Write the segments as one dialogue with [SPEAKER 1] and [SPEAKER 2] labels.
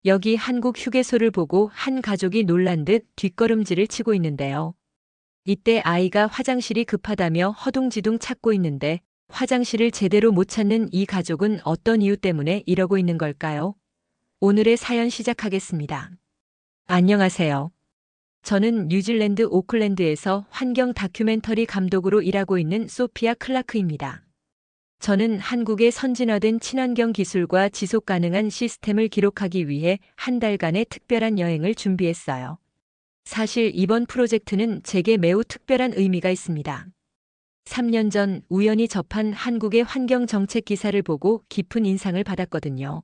[SPEAKER 1] 여기 한국 휴게소를 보고 한 가족이 놀란 듯 뒷걸음질을 치고 있는데요. 이때 아이가 화장실이 급하다며 허둥지둥 찾고 있는데 화장실을 제대로 못 찾는 이 가족은 어떤 이유 때문에 이러고 있는 걸까요? 오늘의 사연 시작하겠습니다. 안녕하세요. 저는 뉴질랜드 오클랜드에서 환경 다큐멘터리 감독으로 일하고 있는 소피아 클라크입니다. 저는 한국의 선진화된 친환경 기술과 지속 가능한 시스템을 기록하기 위해 한 달간의 특별한 여행을 준비했어요. 사실 이번 프로젝트는 제게 매우 특별한 의미가 있습니다. 3년 전 우연히 접한 한국의 환경 정책 기사를 보고 깊은 인상을 받았거든요.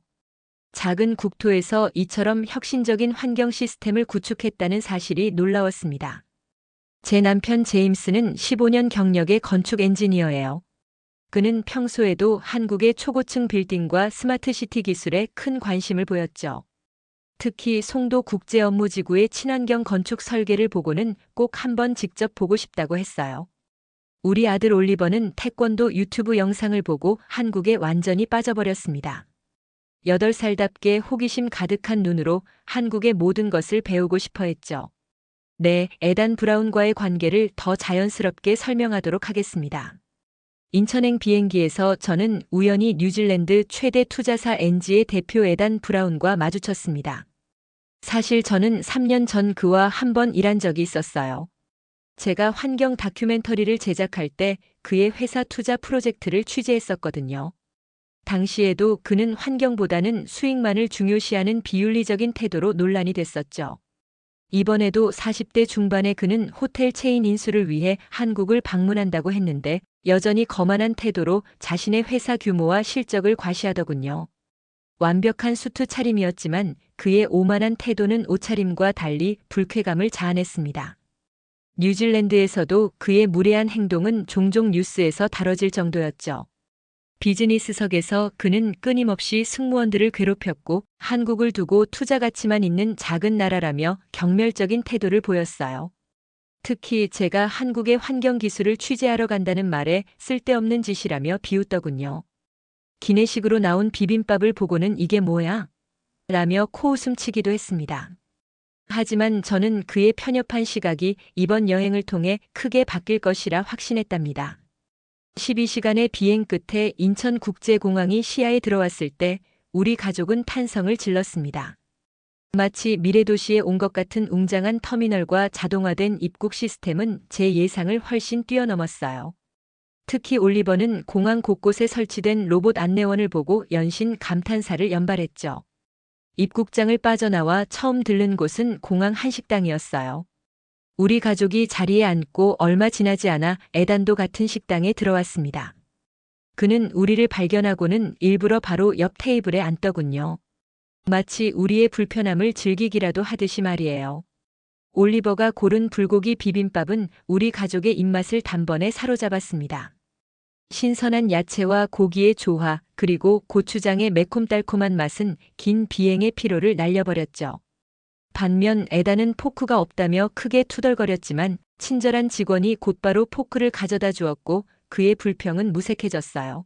[SPEAKER 1] 작은 국토에서 이처럼 혁신적인 환경 시스템을 구축했다는 사실이 놀라웠습니다. 제 남편 제임스는 15년 경력의 건축 엔지니어예요. 그는 평소에도 한국의 초고층 빌딩과 스마트시티 기술에 큰 관심을 보였죠. 특히 송도 국제업무지구의 친환경 건축 설계를 보고는 꼭 한번 직접 보고 싶다고 했어요. 우리 아들 올리버는 태권도 유튜브 영상을 보고 한국에 완전히 빠져버렸습니다. 8살답게 호기심 가득한 눈으로 한국의 모든 것을 배우고 싶어 했죠. 네, 에단 브라운과의 관계를 더 자연스럽게 설명하도록 하겠습니다. 인천행 비행기에서 저는 우연히 뉴질랜드 최대 투자사 엔지의 대표 에단 브라운과 마주쳤습니다. 사실 저는 3년 전 그와 한 번 일한 적이 있었어요. 제가 환경 다큐멘터리를 제작할 때 그의 회사 투자 프로젝트를 취재했었거든요. 당시에도 그는 환경보다는 수익만을 중요시하는 비윤리적인 태도로 논란이 됐었죠. 이번에도 40대 중반의 그는 호텔 체인 인수를 위해 한국을 방문한다고 했는데 여전히 거만한 태도로 자신의 회사 규모와 실적을 과시하더군요. 완벽한 수트 차림이었지만 그의 오만한 태도는 옷차림과 달리 불쾌감을 자아냈습니다. 뉴질랜드에서도 그의 무례한 행동은 종종 뉴스에서 다뤄질 정도였죠. 비즈니스석에서 그는 끊임없이 승무원들을 괴롭혔고 한국을 두고 투자 가치만 있는 작은 나라라며 경멸적인 태도를 보였어요. 특히 제가 한국의 환경 기술을 취재하러 간다는 말에 쓸데없는 짓이라며 비웃더군요. 기내식으로 나온 비빔밥을 보고는 이게 뭐야? 라며 코웃음치기도 했습니다. 하지만 저는 그의 편협한 시각이 이번 여행을 통해 크게 바뀔 것이라 확신했답니다. 12시간의 비행 끝에 인천국제공항이 시야에 들어왔을 때 우리 가족은 탄성을 질렀습니다. 마치 미래도시에 온 것 같은 웅장한 터미널과 자동화된 입국 시스템은 제 예상을 훨씬 뛰어넘었어요. 특히 올리버는 공항 곳곳에 설치된 로봇 안내원을 보고 연신 감탄사를 연발했죠. 입국장을 빠져나와 처음 들른 곳은 공항 한식당이었어요. 우리 가족이 자리에 앉고 얼마 지나지 않아 에단도 같은 식당에 들어왔습니다. 그는 우리를 발견하고는 일부러 바로 옆 테이블에 앉더군요. 마치 우리의 불편함을 즐기기라도 하듯이 말이에요. 올리버가 고른 불고기 비빔밥은 우리 가족의 입맛을 단번에 사로잡았습니다. 신선한 야채와 고기의 조화, 그리고 고추장의 매콤달콤한 맛은 긴 비행의 피로를 날려버렸죠. 반면 에다는 포크가 없다며 크게 투덜거렸지만 친절한 직원이 곧바로 포크를 가져다 주었고 그의 불평은 무색해졌어요.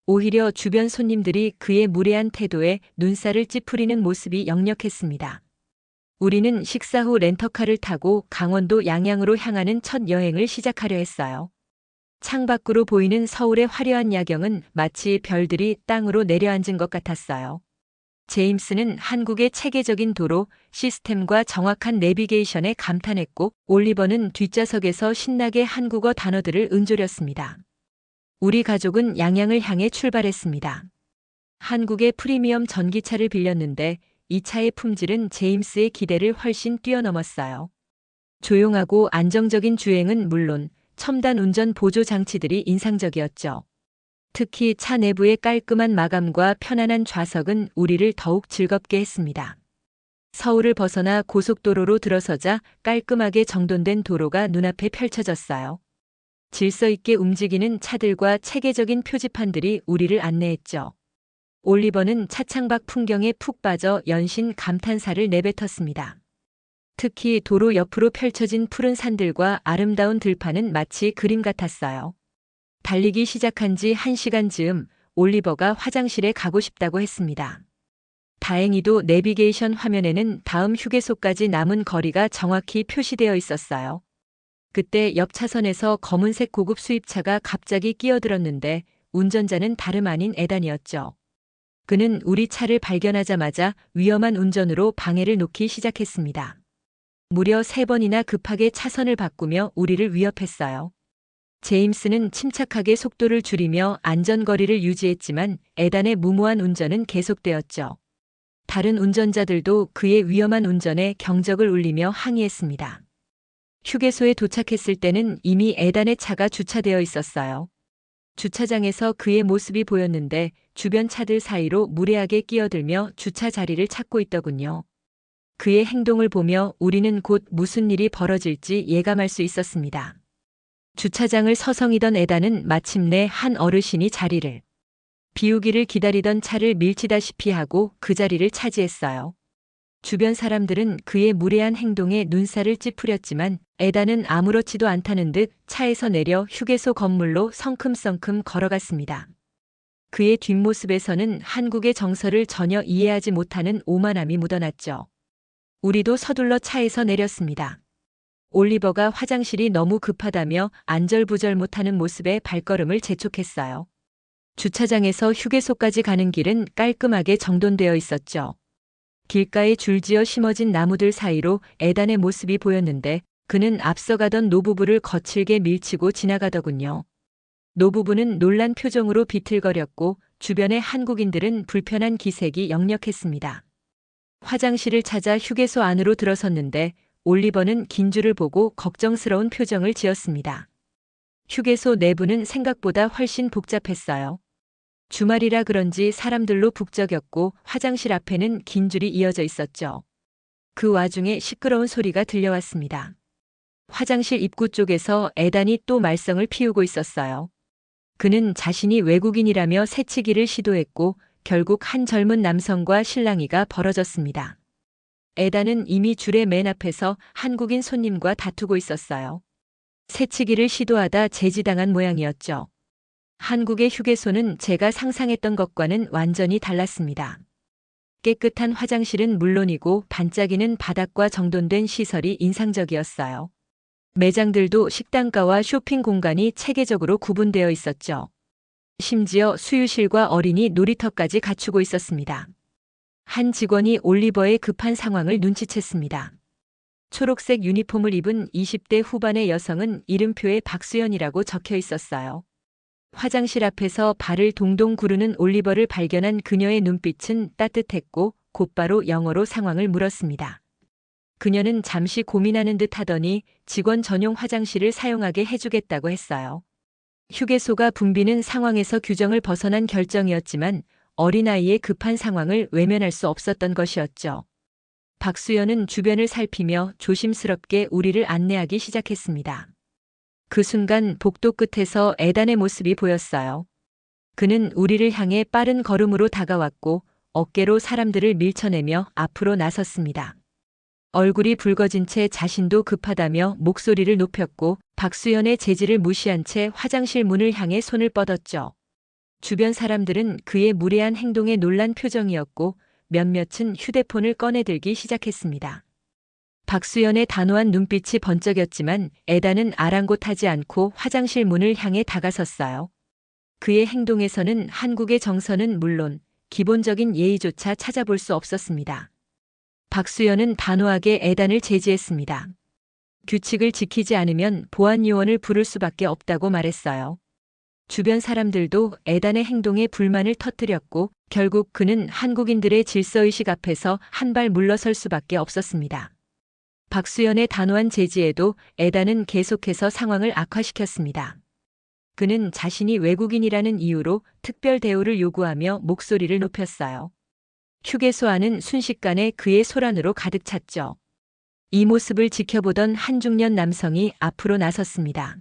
[SPEAKER 1] 오히려 주변 손님들이 그의 무례한 태도에 눈살을 찌푸리는 모습이 역력했습니다. 우리는 식사 후 렌터카를 타고 강원도 양양으로 향하는 첫 여행을 시작하려 했어요. 창밖으로 보이는 서울의 화려한 야경은 마치 별들이 땅으로 내려앉은 것 같았어요. 제임스는 한국의 체계적인 도로 시스템과 정확한 내비게이션에 감탄했고 올리버는 뒷좌석에서 신나게 한국어 단어들을 은조렸습니다. 우리 가족은 양양을 향해 출발했습니다. 한국의 프리미엄 전기차를 빌렸는데 이 차의 품질은 제임스의 기대를 훨씬 뛰어넘었어요. 조용하고 안정적인 주행은 물론 첨단 운전 보조 장치들이 인상적이었죠. 특히 차 내부의 깔끔한 마감과 편안한 좌석은 우리를 더욱 즐겁게 했습니다. 서울을 벗어나 고속도로로 들어서자 깔끔하게 정돈된 도로가 눈앞에 펼쳐졌어요. 질서 있게 움직이는 차들과 체계적인 표지판들이 우리를 안내했죠. 올리버는 차창 밖 풍경에 푹 빠져 연신 감탄사를 내뱉었습니다. 특히 도로 옆으로 펼쳐진 푸른 산들과 아름다운 들판은 마치 그림 같았어요. 달리기 시작한 지 1시간 즈음 올리버가 화장실에 가고 싶다고 했습니다. 다행히도 내비게이션 화면에는 다음 휴게소까지 남은 거리가 정확히 표시되어 있었어요. 그때 옆 차선에서 검은색 고급 수입차가 갑자기 끼어들었는데 운전자는 다름 아닌 에단이었죠. 그는 우리 차를 발견하자마자 위험한 운전으로 방해를 놓기 시작했습니다. 무려 3번이나 급하게 차선을 바꾸며 우리를 위협했어요. 제임스는 침착하게 속도를 줄이며 안전거리를 유지했지만 에단의 무모한 운전은 계속되었죠. 다른 운전자들도 그의 위험한 운전에 경적을 울리며 항의했습니다. 휴게소에 도착했을 때는 이미 에단의 차가 주차되어 있었어요. 주차장에서 그의 모습이 보였는데 주변 차들 사이로 무례하게 끼어들며 주차 자리를 찾고 있더군요. 그의 행동을 보며 우리는 곧 무슨 일이 벌어질지 예감할 수 있었습니다. 주차장을 서성이던 에단은 마침내 한 어르신이 자리를 비우기를 기다리던 차를 밀치다시피 하고 그 자리를 차지했어요. 주변 사람들은 그의 무례한 행동에 눈살을 찌푸렸지만 에단은 아무렇지도 않다는 듯 차에서 내려 휴게소 건물로 성큼성큼 걸어갔습니다. 그의 뒷모습에서는 한국의 정서를 전혀 이해하지 못하는 오만함이 묻어났죠. 우리도 서둘러 차에서 내렸습니다. 올리버가 화장실이 너무 급하다며 안절부절 못하는 모습에 발걸음을 재촉했어요. 주차장에서 휴게소까지 가는 길은 깔끔하게 정돈되어 있었죠. 길가에 줄지어 심어진 나무들 사이로 에단의 모습이 보였는데 그는 앞서가던 노부부를 거칠게 밀치고 지나가더군요. 노부부는 놀란 표정으로 비틀거렸고 주변의 한국인들은 불편한 기색이 역력했습니다. 화장실을 찾아 휴게소 안으로 들어섰는데 올리버는 긴줄을 보고 걱정스러운 표정을 지었습니다. 휴게소 내부는 생각보다 훨씬 복잡했어요. 주말이라 그런지 사람들로 북적였고 화장실 앞에는 긴 줄이 이어져 있었죠. 그 와중에 시끄러운 소리가 들려왔습니다. 화장실 입구 쪽에서 에단이 또 말썽을 피우고 있었어요. 그는 자신이 외국인이라며 새치기를 시도했고 결국 한 젊은 남성과 실랑이가 벌어졌습니다. 에단은 이미 줄의 맨 앞에서 한국인 손님과 다투고 있었어요. 새치기를 시도하다 제지당한 모양이었죠. 한국의 휴게소는 제가 상상했던 것과는 완전히 달랐습니다. 깨끗한 화장실은 물론이고 반짝이는 바닥과 정돈된 시설이 인상적이었어요. 매장들도 식당가와 쇼핑 공간이 체계적으로 구분되어 있었죠. 심지어 수유실과 어린이 놀이터까지 갖추고 있었습니다. 한 직원이 올리버의 급한 상황을 눈치챘습니다. 초록색 유니폼을 입은 20대 후반의 여성은 이름표에 박수연이라고 적혀 있었어요. 화장실 앞에서 발을 동동 구르는 올리버를 발견한 그녀의 눈빛은 따뜻했고 곧바로 영어로 상황을 물었습니다. 그녀는 잠시 고민하는 듯 하더니 직원 전용 화장실을 사용하게 해주겠다고 했어요. 휴게소가 붐비는 상황에서 규정을 벗어난 결정이었지만 어린아이의 급한 상황을 외면할 수 없었던 것이었죠. 박수연은 주변을 살피며 조심스럽게 우리를 안내하기 시작했습니다. 그 순간 복도 끝에서 에단의 모습이 보였어요. 그는 우리를 향해 빠른 걸음으로 다가왔고 어깨로 사람들을 밀쳐내며 앞으로 나섰습니다. 얼굴이 붉어진 채 자신도 급하다며 목소리를 높였고 박수연의 제지를 무시한 채 화장실 문을 향해 손을 뻗었죠. 주변 사람들은 그의 무례한 행동에 놀란 표정이었고 몇몇은 휴대폰을 꺼내들기 시작했습니다. 박수연의 단호한 눈빛이 번쩍였지만 에단은 아랑곳하지 않고 화장실 문을 향해 다가섰어요. 그의 행동에서는 한국의 정서는 물론 기본적인 예의조차 찾아볼 수 없었습니다. 박수연은 단호하게 에단을 제지했습니다. 규칙을 지키지 않으면 보안 요원을 부를 수밖에 없다고 말했어요. 주변 사람들도 에단의 행동에 불만을 터뜨렸고 결국 그는 한국인들의 질서의식 앞에서 한 발 물러설 수밖에 없었습니다. 박수연의 단호한 제지에도 에단은 계속해서 상황을 악화시켰습니다. 그는 자신이 외국인이라는 이유로 특별 대우를 요구하며 목소리를 높였어요. 휴게소 안은 순식간에 그의 소란으로 가득 찼죠. 이 모습을 지켜보던 한 중년 남성이 앞으로 나섰습니다.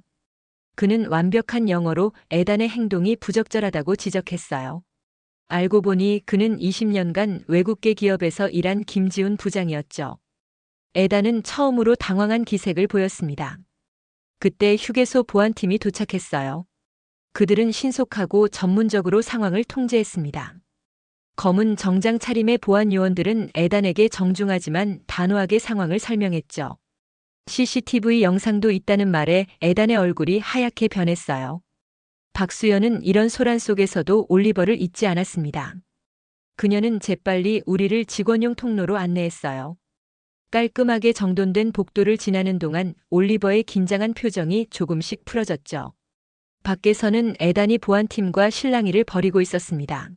[SPEAKER 1] 그는 완벽한 영어로 에단의 행동이 부적절하다고 지적했어요. 알고 보니 그는 20년간 외국계 기업에서 일한 김지훈 부장이었죠. 에단은 처음으로 당황한 기색을 보였습니다. 그때 휴게소 보안팀이 도착했어요. 그들은 신속하고 전문적으로 상황을 통제했습니다. 검은 정장 차림의 보안 요원들은 에단에게 정중하지만 단호하게 상황을 설명했죠. CCTV 영상도 있다는 말에 에단의 얼굴이 하얗게 변했어요. 박수연은 이런 소란 속에서도 올리버를 잊지 않았습니다. 그녀는 재빨리 우리를 직원용 통로로 안내했어요. 깔끔하게 정돈된 복도를 지나는 동안 올리버의 긴장한 표정이 조금씩 풀어졌죠. 밖에서는 에단이 보안팀과 실랑이를 벌이고 있었습니다.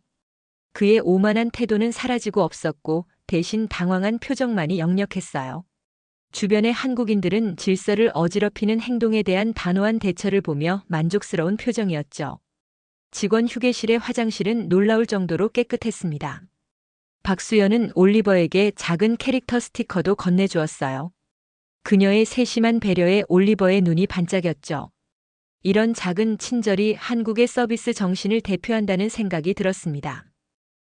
[SPEAKER 1] 그의 오만한 태도는 사라지고 없었고 대신 당황한 표정만이 역력했어요. 주변의 한국인들은 질서를 어지럽히는 행동에 대한 단호한 대처를 보며 만족스러운 표정이었죠. 직원 휴게실의 화장실은 놀라울 정도로 깨끗했습니다. 박수연은 올리버에게 작은 캐릭터 스티커도 건네주었어요. 그녀의 세심한 배려에 올리버의 눈이 반짝였죠. 이런 작은 친절이 한국의 서비스 정신을 대표한다는 생각이 들었습니다.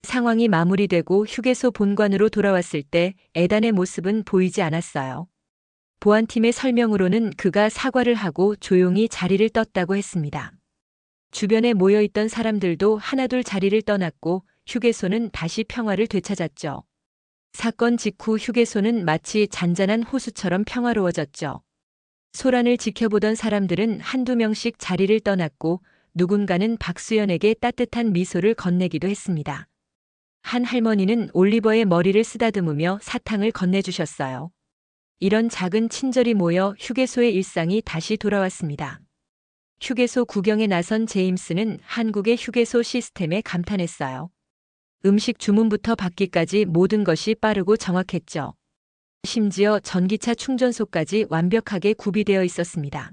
[SPEAKER 1] 상황이 마무리되고 휴게소 본관으로 돌아왔을 때 에단의 모습은 보이지 않았어요. 보안팀의 설명으로는 그가 사과를 하고 조용히 자리를 떴다고 했습니다. 주변에 모여있던 사람들도 하나둘 자리를 떠났고 휴게소는 다시 평화를 되찾았죠. 사건 직후 휴게소는 마치 잔잔한 호수처럼 평화로워졌죠. 소란을 지켜보던 사람들은 한두 명씩 자리를 떠났고 누군가는 박수연에게 따뜻한 미소를 건네기도 했습니다. 한 할머니는 올리버의 머리를 쓰다듬으며 사탕을 건네주셨어요. 이런 작은 친절이 모여 휴게소의 일상이 다시 돌아왔습니다. 휴게소 구경에 나선 제임스는 한국의 휴게소 시스템에 감탄했어요. 음식 주문부터 받기까지 모든 것이 빠르고 정확했죠. 심지어 전기차 충전소까지 완벽하게 구비되어 있었습니다.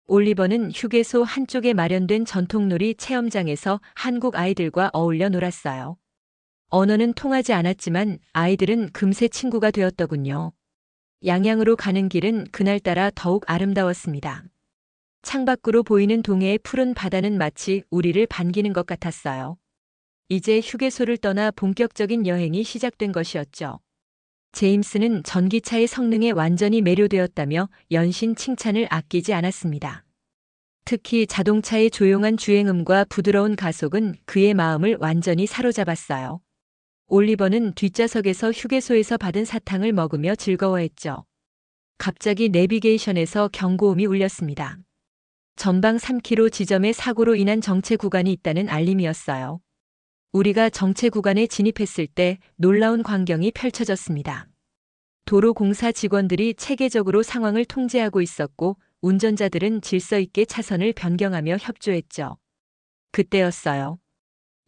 [SPEAKER 1] 올리버는 휴게소 한쪽에 마련된 전통놀이 체험장에서 한국 아이들과 어울려 놀았어요. 언어는 통하지 않았지만 아이들은 금세 친구가 되었더군요. 양양으로 가는 길은 그날따라 더욱 아름다웠습니다. 창밖으로 보이는 동해의 푸른 바다는 마치 우리를 반기는 것 같았어요. 이제 휴게소를 떠나 본격적인 여행이 시작된 것이었죠. 제임스는 전기차의 성능에 완전히 매료되었다며 연신 칭찬을 아끼지 않았습니다. 특히 자동차의 조용한 주행음과 부드러운 가속은 그의 마음을 완전히 사로잡았어요. 올리버는 뒷좌석에서 휴게소에서 받은 사탕을 먹으며 즐거워했죠. 갑자기 내비게이션에서 경고음이 울렸습니다. 전방 3km 지점에 사고로 인한 정체 구간이 있다는 알림이었어요. 우리가 정체 구간에 진입했을 때 놀라운 광경이 펼쳐졌습니다. 도로공사 직원들이 체계적으로 상황을 통제하고 있었고 운전자들은 질서 있게 차선을 변경하며 협조했죠. 그때였어요.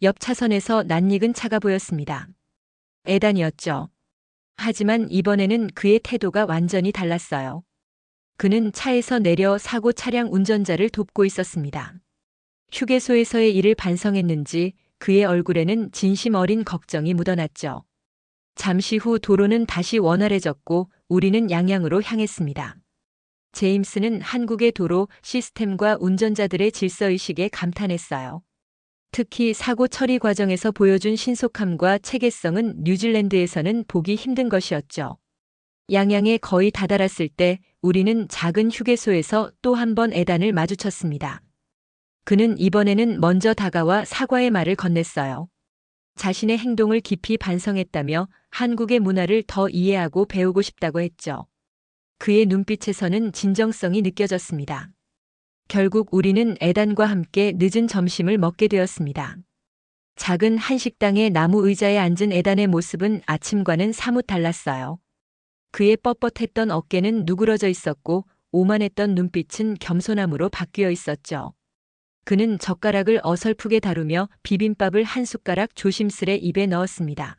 [SPEAKER 1] 옆 차선에서 낯익은 차가 보였습니다. 에단이었죠. 하지만 이번에는 그의 태도가 완전히 달랐어요. 그는 차에서 내려 사고 차량 운전자를 돕고 있었습니다. 휴게소에서의 일을 반성했는지 그의 얼굴에는 진심 어린 걱정이 묻어났죠. 잠시 후 도로는 다시 원활해졌고 우리는 양양으로 향했습니다. 제임스는 한국의 도로 시스템과 운전자들의 질서의식에 감탄했어요. 특히 사고 처리 과정에서 보여준 신속함과 체계성은 뉴질랜드에서는 보기 힘든 것이었죠. 양양에 거의 다다랐을 때 우리는 작은 휴게소에서 또 한 번 에단을 마주쳤습니다. 그는 이번에는 먼저 다가와 사과의 말을 건넸어요. 자신의 행동을 깊이 반성했다며 한국의 문화를 더 이해하고 배우고 싶다고 했죠. 그의 눈빛에서는 진정성이 느껴졌습니다. 결국 우리는 에단과 함께 늦은 점심을 먹게 되었습니다. 작은 한식당의 나무 의자에 앉은 에단의 모습은 아침과는 사뭇 달랐어요. 그의 뻣뻣했던 어깨는 누그러져 있었고 오만했던 눈빛은 겸손함으로 바뀌어 있었죠. 그는 젓가락을 어설프게 다루며 비빔밥을 한 숟가락 조심스레 입에 넣었습니다.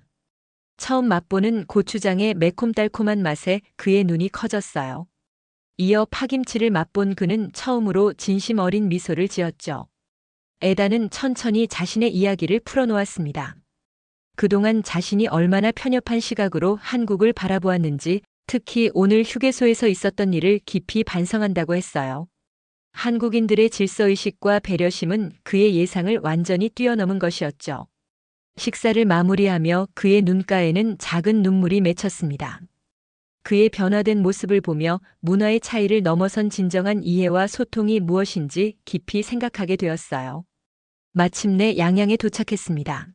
[SPEAKER 1] 처음 맛보는 고추장의 매콤달콤한 맛에 그의 눈이 커졌어요. 이어 파김치를 맛본 그는 처음으로 진심 어린 미소를 지었죠. 에단은 천천히 자신의 이야기를 풀어놓았습니다. 그동안 자신이 얼마나 편협한 시각으로 한국을 바라보았는지, 특히 오늘 휴게소에서 있었던 일을 깊이 반성한다고 했어요. 한국인들의 질서의식과 배려심은 그의 예상을 완전히 뛰어넘은 것이었죠. 식사를 마무리하며 그의 눈가에는 작은 눈물이 맺혔습니다. 그의 변화된 모습을 보며 문화의 차이를 넘어선 진정한 이해와 소통이 무엇인지 깊이 생각하게 되었어요. 마침내 양양에 도착했습니다.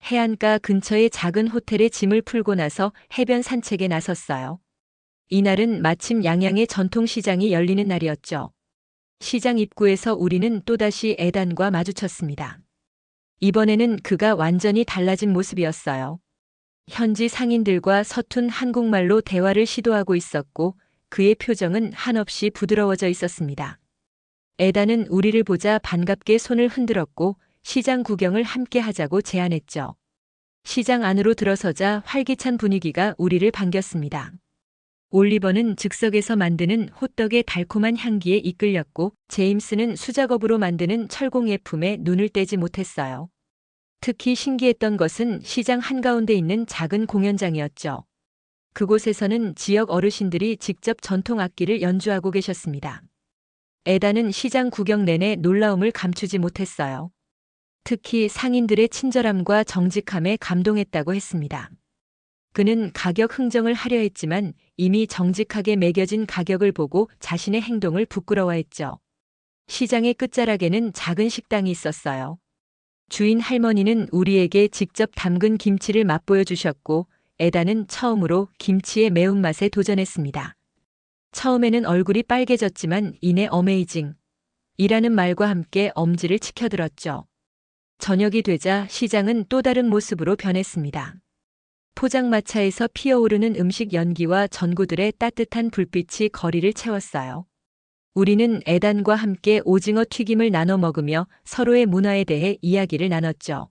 [SPEAKER 1] 해안가 근처의 작은 호텔에 짐을 풀고 나서 해변 산책에 나섰어요. 이날은 마침 양양의 전통시장이 열리는 날이었죠. 시장 입구에서 우리는 또다시 에단과 마주쳤습니다. 이번에는 그가 완전히 달라진 모습이었어요. 현지 상인들과 서툰 한국말로 대화를 시도하고 있었고 그의 표정은 한없이 부드러워져 있었습니다. 에단은 우리를 보자 반갑게 손을 흔들었고 시장 구경을 함께 하자고 제안했죠. 시장 안으로 들어서자 활기찬 분위기가 우리를 반겼습니다. 올리버는 즉석에서 만드는 호떡의 달콤한 향기에 이끌렸고 제임스는 수작업으로 만드는 철공예품에 눈을 떼지 못했어요. 특히 신기했던 것은 시장 한가운데 있는 작은 공연장이었죠. 그곳에서는 지역 어르신들이 직접 전통 악기를 연주하고 계셨습니다. 에다는 시장 구경 내내 놀라움을 감추지 못했어요. 특히 상인들의 친절함과 정직함에 감동했다고 했습니다. 그는 가격 흥정을 하려 했지만 이미 정직하게 매겨진 가격을 보고 자신의 행동을 부끄러워했죠. 시장의 끝자락에는 작은 식당이 있었어요. 주인 할머니는 우리에게 직접 담근 김치를 맛보여 주셨고 에다는 처음으로 김치의 매운맛에 도전했습니다. 처음에는 얼굴이 빨개졌지만 이내 어메이징 이라는 말과 함께 엄지를 치켜들었죠. 저녁이 되자 시장은 또 다른 모습으로 변했습니다. 포장마차에서 피어오르는 음식 연기와 전구들의 따뜻한 불빛이 거리를 채웠어요. 우리는 에단과 함께 오징어 튀김을 나눠 먹으며 서로의 문화에 대해 이야기를 나눴죠.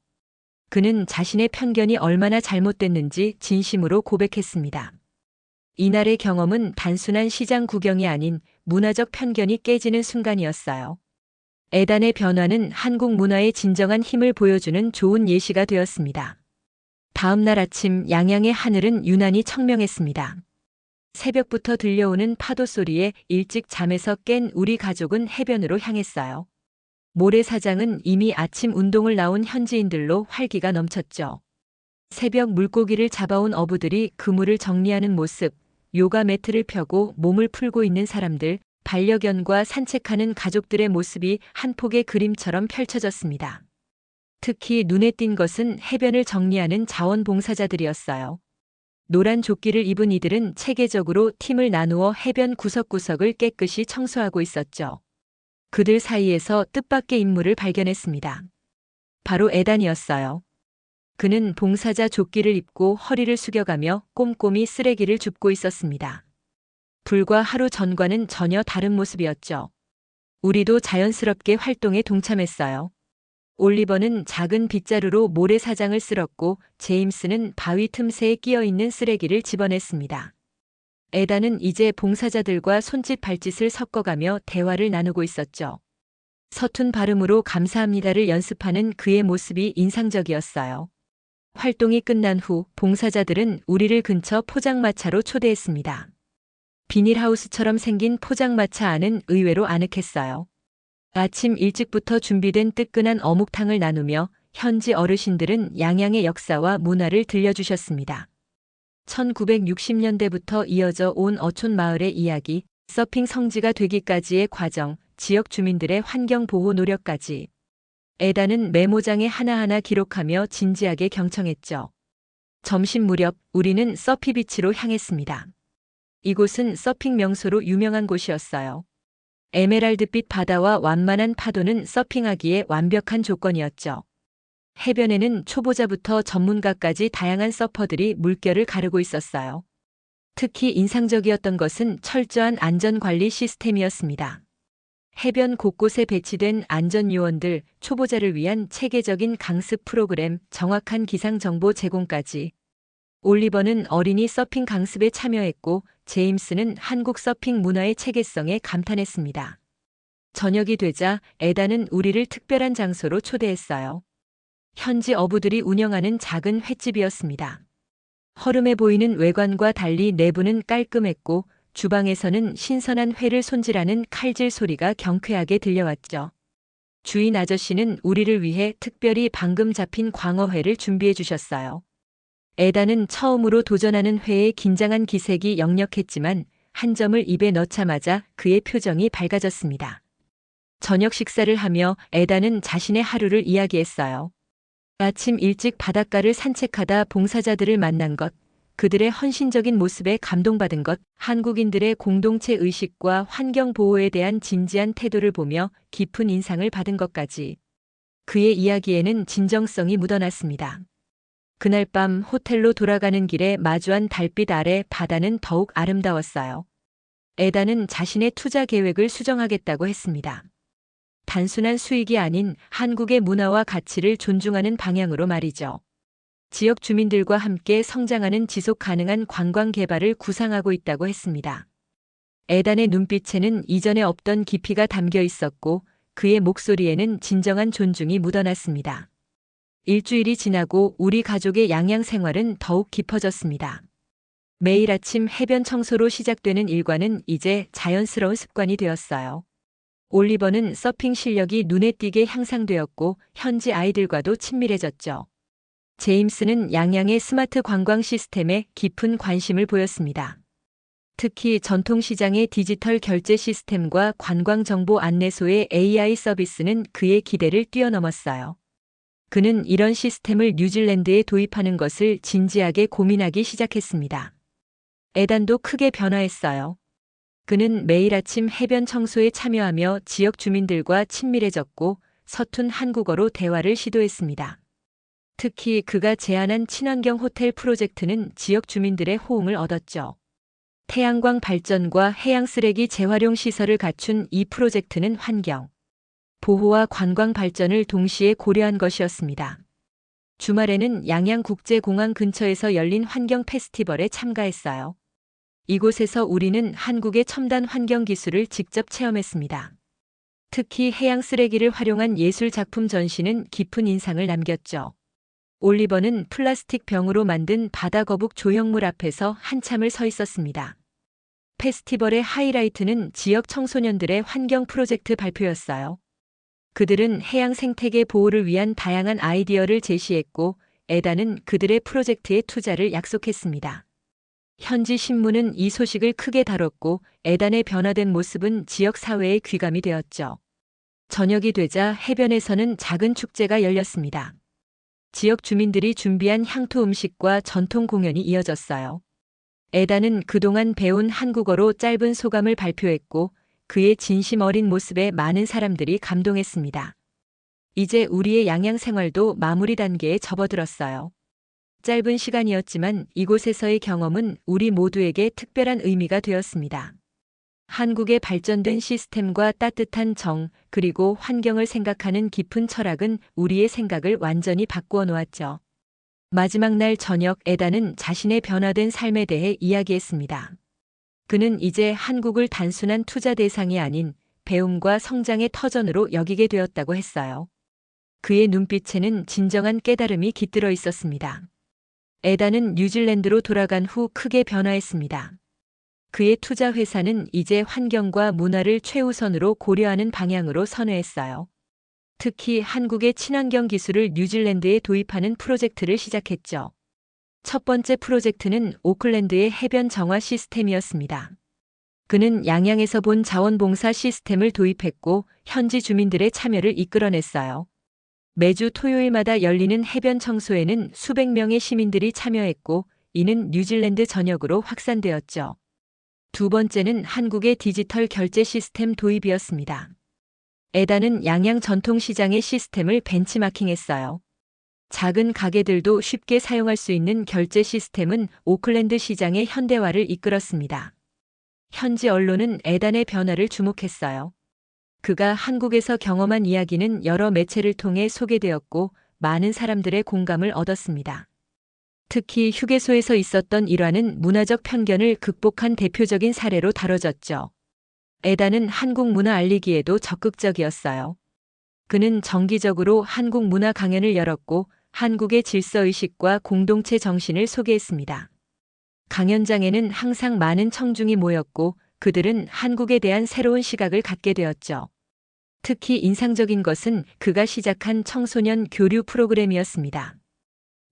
[SPEAKER 1] 그는 자신의 편견이 얼마나 잘못됐는지 진심으로 고백했습니다. 이날의 경험은 단순한 시장 구경이 아닌 문화적 편견이 깨지는 순간이었어요. 에단의 변화는 한국 문화의 진정한 힘을 보여주는 좋은 예시가 되었습니다. 다음 날 아침 양양의 하늘은 유난히 청명했습니다. 새벽부터 들려오는 파도 소리에 일찍 잠에서 깬 우리 가족은 해변으로 향했어요. 모래사장은 이미 아침 운동을 나온 현지인들로 활기가 넘쳤죠. 새벽 물고기를 잡아온 어부들이 그물을 정리하는 모습, 요가 매트를 펴고 몸을 풀고 있는 사람들, 반려견과 산책하는 가족들의 모습이 한 폭의 그림처럼 펼쳐졌습니다. 특히 눈에 띈 것은 해변을 정리하는 자원봉사자들이었어요. 노란 조끼를 입은 이들은 체계적으로 팀을 나누어 해변 구석구석을 깨끗이 청소하고 있었죠. 그들 사이에서 뜻밖의 인물을 발견했습니다. 바로 에단이었어요. 그는 봉사자 조끼를 입고 허리를 숙여가며 꼼꼼히 쓰레기를 줍고 있었습니다. 불과 하루 전과는 전혀 다른 모습이었죠. 우리도 자연스럽게 활동에 동참했어요. 올리버는 작은 빗자루로 모래사장을 쓸었고 제임스는 바위 틈새에 끼어있는 쓰레기를 집어냈습니다. 에다는 이제 봉사자들과 손짓 발짓을 섞어가며 대화를 나누고 있었죠. 서툰 발음으로 감사합니다를 연습하는 그의 모습이 인상적이었어요. 활동이 끝난 후 봉사자들은 우리를 근처 포장마차로 초대했습니다. 비닐하우스처럼 생긴 포장마차 안은 의외로 아늑했어요. 아침 일찍부터 준비된 뜨끈한 어묵탕을 나누며 현지 어르신들은 양양의 역사와 문화를 들려주셨습니다. 1960년대부터 이어져 온 어촌 마을의 이야기, 서핑 성지가 되기까지의 과정, 지역 주민들의 환경 보호 노력까지. 에다는 메모장에 하나하나 기록하며 진지하게 경청했죠. 점심 무렵 우리는 서피비치로 향했습니다. 이곳은 서핑 명소로 유명한 곳이었어요. 에메랄드빛 바다와 완만한 파도는 서핑하기에 완벽한 조건이었죠. 해변에는 초보자부터 전문가까지 다양한 서퍼들이 물결을 가르고 있었어요. 특히 인상적이었던 것은 철저한 안전관리 시스템이었습니다. 해변 곳곳에 배치된 안전요원들, 초보자를 위한 체계적인 강습 프로그램, 정확한 기상 정보 제공까지. 올리버는 어린이 서핑 강습에 참여했고 제임스는 한국 서핑 문화의 체계성에 감탄했습니다. 저녁이 되자 에다는 우리를 특별한 장소로 초대했어요. 현지 어부들이 운영하는 작은 횟집이었습니다. 허름해 보이는 외관과 달리 내부는 깔끔했고 주방에서는 신선한 회를 손질하는 칼질 소리가 경쾌하게 들려왔죠. 주인 아저씨는 우리를 위해 특별히 방금 잡힌 광어회를 준비해 주셨어요. 에다는 처음으로 도전하는 회에 긴장한 기색이 역력했지만 한 점을 입에 넣자마자 그의 표정이 밝아졌습니다. 저녁 식사를 하며 에다는 자신의 하루를 이야기했어요. 아침 일찍 바닷가를 산책하다 봉사자들을 만난 것, 그들의 헌신적인 모습에 감동받은 것, 한국인들의 공동체 의식과 환경 보호에 대한 진지한 태도를 보며 깊은 인상을 받은 것까지. 그의 이야기에는 진정성이 묻어났습니다. 그날 밤 호텔로 돌아가는 길에 마주한 달빛 아래 바다는 더욱 아름다웠어요. 에단은 자신의 투자 계획을 수정하겠다고 했습니다. 단순한 수익이 아닌 한국의 문화와 가치를 존중하는 방향으로 말이죠. 지역 주민들과 함께 성장하는 지속 가능한 관광 개발을 구상하고 있다고 했습니다. 에단의 눈빛에는 이전에 없던 깊이가 담겨 있었고 그의 목소리에는 진정한 존중이 묻어났습니다. 일주일이 지나고 우리 가족의 양양 생활은 더욱 깊어졌습니다. 매일 아침 해변 청소로 시작되는 일과는 이제 자연스러운 습관이 되었어요. 올리버는 서핑 실력이 눈에 띄게 향상되었고 현지 아이들과도 친밀해졌죠. 제임스는 양양의 스마트 관광 시스템에 깊은 관심을 보였습니다. 특히 전통시장의 디지털 결제 시스템과 관광정보 안내소의 AI 서비스는 그의 기대를 뛰어넘었어요. 그는 이런 시스템을 뉴질랜드에 도입하는 것을 진지하게 고민하기 시작했습니다. 에단도 크게 변화했어요. 그는 매일 아침 해변 청소에 참여하며 지역 주민들과 친밀해졌고 서툰 한국어로 대화를 시도했습니다. 특히 그가 제안한 친환경 호텔 프로젝트는 지역 주민들의 호응을 얻었죠. 태양광 발전과 해양 쓰레기 재활용 시설을 갖춘 이 프로젝트는 환경, 보호와 관광 발전을 동시에 고려한 것이었습니다. 주말에는 양양국제공항 근처에서 열린 환경 페스티벌에 참가했어요. 이곳에서 우리는 한국의 첨단 환경 기술을 직접 체험했습니다. 특히 해양 쓰레기를 활용한 예술 작품 전시는 깊은 인상을 남겼죠. 올리버는 플라스틱 병으로 만든 바다 거북 조형물 앞에서 한참을 서 있었습니다. 페스티벌의 하이라이트는 지역 청소년들의 환경 프로젝트 발표였어요. 그들은 해양 생태계 보호를 위한 다양한 아이디어를 제시했고 에단은 그들의 프로젝트에 투자를 약속했습니다. 현지 신문은 이 소식을 크게 다뤘고 에단의 변화된 모습은 지역 사회에 귀감이 되었죠. 저녁이 되자 해변에서는 작은 축제가 열렸습니다. 지역 주민들이 준비한 향토 음식과 전통 공연이 이어졌어요. 에단은 그동안 배운 한국어로 짧은 소감을 발표했고 그의 진심 어린 모습에 많은 사람들이 감동했습니다. 이제 우리의 양양 생활도 마무리 단계에 접어들었어요. 짧은 시간이었지만 이곳에서의 경험은 우리 모두에게 특별한 의미가 되었습니다. 한국의 발전된 시스템과 따뜻한 정, 그리고 환경을 생각하는 깊은 철학은 우리의 생각을 완전히 바꾸어 놓았죠. 마지막 날 저녁 에단은 자신의 변화된 삶에 대해 이야기했습니다. 그는 이제 한국을 단순한 투자 대상이 아닌 배움과 성장의 터전으로 여기게 되었다고 했어요. 그의 눈빛에는 진정한 깨달음이 깃들어 있었습니다. 에단은 뉴질랜드로 돌아간 후 크게 변화했습니다. 그의 투자 회사는 이제 환경과 문화를 최우선으로 고려하는 방향으로 선회했어요. 특히 한국의 친환경 기술을 뉴질랜드에 도입하는 프로젝트를 시작했죠. 첫 번째 프로젝트는 오클랜드의 해변 정화 시스템이었습니다. 그는 양양에서 본 자원봉사 시스템을 도입했고 현지 주민들의 참여를 이끌어냈어요. 매주 토요일마다 열리는 해변 청소에는 수백 명의 시민들이 참여했고 이는 뉴질랜드 전역으로 확산되었죠. 두 번째는 한국의 디지털 결제 시스템 도입이었습니다. 에단은 양양 전통시장의 시스템을 벤치마킹했어요. 작은 가게들도 쉽게 사용할 수 있는 결제 시스템은 오클랜드 시장의 현대화를 이끌었습니다. 현지 언론은 에단의 변화를 주목했어요. 그가 한국에서 경험한 이야기는 여러 매체를 통해 소개되었고 많은 사람들의 공감을 얻었습니다. 특히 휴게소에서 있었던 일화는 문화적 편견을 극복한 대표적인 사례로 다뤄졌죠. 에단은 한국 문화 알리기에도 적극적이었어요. 그는 정기적으로 한국 문화 강연을 열었고 한국의 질서의식과 공동체 정신을 소개했습니다. 강연장에는 항상 많은 청중이 모였고 그들은 한국에 대한 새로운 시각을 갖게 되었죠. 특히 인상적인 것은 그가 시작한 청소년 교류 프로그램이었습니다.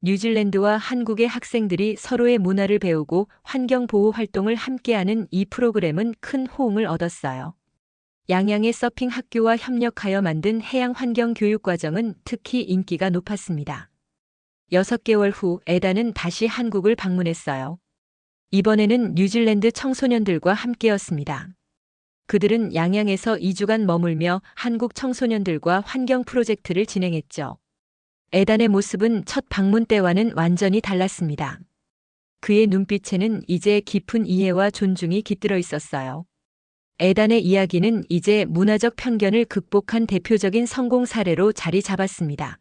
[SPEAKER 1] 뉴질랜드와 한국의 학생들이 서로의 문화를 배우고 환경보호 활동을 함께하는 이 프로그램은 큰 호응을 얻었어요. 양양의 서핑 학교와 협력하여 만든 해양 환경 교육 과정은 특히 인기가 높았습니다. 6개월 후 에단은 다시 한국을 방문했어요. 이번에는 뉴질랜드 청소년들과 함께였습니다. 그들은 양양에서 2주간 머물며 한국 청소년들과 환경 프로젝트를 진행했죠. 에단의 모습은 첫 방문 때와는 완전히 달랐습니다. 그의 눈빛에는 이제 깊은 이해와 존중이 깃들어 있었어요. 에단의 이야기는 이제 문화적 편견을 극복한 대표적인 성공 사례로 자리 잡았습니다.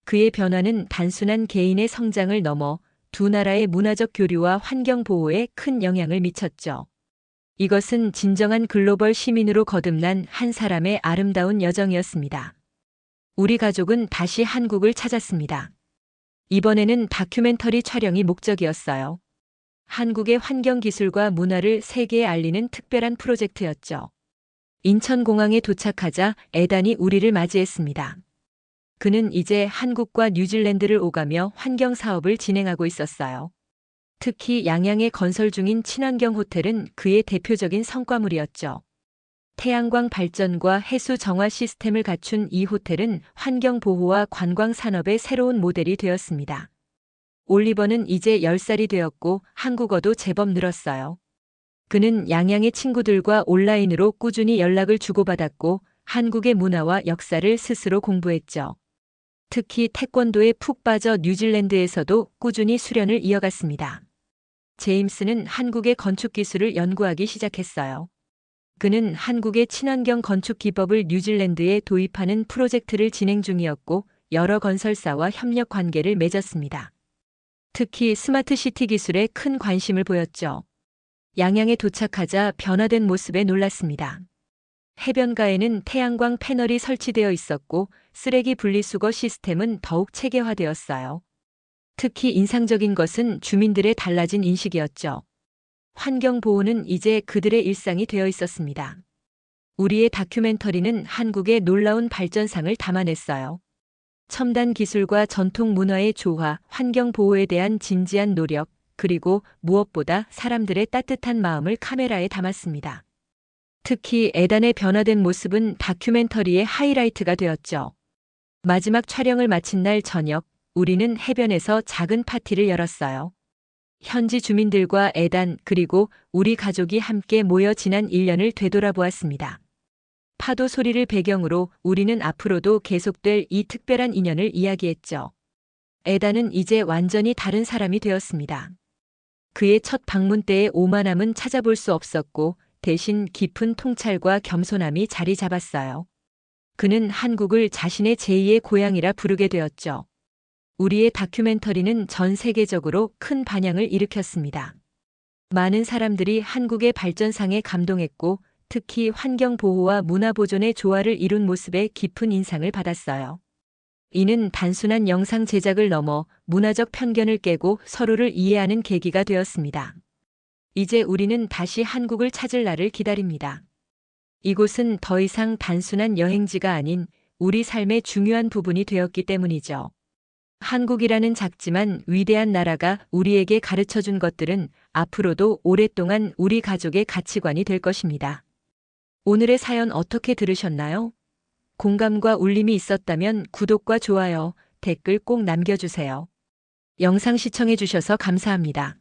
[SPEAKER 1] 그의 변화는 단순한 개인의 성장을 넘어 두 나라의 문화적 교류와 환경 보호에 큰 영향을 미쳤죠. 이것은 진정한 글로벌 시민으로 거듭난 한 사람의 아름다운 여정이었습니다. 우리 가족은 다시 한국을 찾았습니다. 이번에는 다큐멘터리 촬영이 목적이었어요. 한국의 환경 기술과 문화를 세계에 알리는 특별한 프로젝트였죠. 인천공항에 도착하자 에단이 우리를 맞이했습니다. 그는 이제 한국과 뉴질랜드를 오가며 환경 사업을 진행하고 있었어요. 특히 양양에 건설 중인 친환경 호텔은 그의 대표적인 성과물이었죠. 태양광 발전과 해수 정화 시스템을 갖춘 이 호텔은 환경 보호와 관광 산업의 새로운 모델이 되었습니다. 올리버는 이제 10살이 되었고 한국어도 제법 늘었어요. 그는 양양의 친구들과 온라인으로 꾸준히 연락을 주고받았고 한국의 문화와 역사를 스스로 공부했죠. 특히 태권도에 푹 빠져 뉴질랜드에서도 꾸준히 수련을 이어갔습니다. 제임스는 한국의 건축 기술을 연구하기 시작했어요. 그는 한국의 친환경 건축 기법을 뉴질랜드에 도입하는 프로젝트를 진행 중이었고 여러 건설사와 협력 관계를 맺었습니다. 특히 스마트 시티 기술에 큰 관심을 보였죠. 양양에 도착하자 변화된 모습에 놀랐습니다. 해변가에는 태양광 패널이 설치되어 있었고 쓰레기 분리수거 시스템은 더욱 체계화되었어요. 특히 인상적인 것은 주민들의 달라진 인식이었죠. 환경 보호는 이제 그들의 일상이 되어 있었습니다. 우리의 다큐멘터리는 한국의 놀라운 발전상을 담아냈어요. 첨단 기술과 전통 문화의 조화, 환경 보호에 대한 진지한 노력, 그리고 무엇보다 사람들의 따뜻한 마음을 카메라에 담았습니다. 특히 에단의 변화된 모습은 다큐멘터리의 하이라이트가 되었죠. 마지막 촬영을 마친 날 저녁, 우리는 해변에서 작은 파티를 열었어요. 현지 주민들과 에단 그리고 우리 가족이 함께 모여 지난 1년을 되돌아보았습니다. 파도 소리를 배경으로 우리는 앞으로도 계속될 이 특별한 인연을 이야기했죠. 에단은 이제 완전히 다른 사람이 되었습니다. 그의 첫 방문 때의 오만함은 찾아볼 수 없었고 대신 깊은 통찰과 겸손함이 자리 잡았어요. 그는 한국을 자신의 제2의 고향이라 부르게 되었죠. 우리의 다큐멘터리는 전 세계적으로 큰 반향을 일으켰습니다. 많은 사람들이 한국의 발전상에 감동했고 특히 환경 보호와 문화 보존의 조화를 이룬 모습에 깊은 인상을 받았어요. 이는 단순한 영상 제작을 넘어 문화적 편견을 깨고 서로를 이해하는 계기가 되었습니다. 이제 우리는 다시 한국을 찾을 날을 기다립니다. 이곳은 더 이상 단순한 여행지가 아닌 우리 삶의 중요한 부분이 되었기 때문이죠. 한국이라는 작지만 위대한 나라가 우리에게 가르쳐준 것들은 앞으로도 오랫동안 우리 가족의 가치관이 될 것입니다. 오늘의 사연 어떻게 들으셨나요? 공감과 울림이 있었다면 구독과 좋아요, 댓글 꼭 남겨주세요. 영상 시청해주셔서 감사합니다.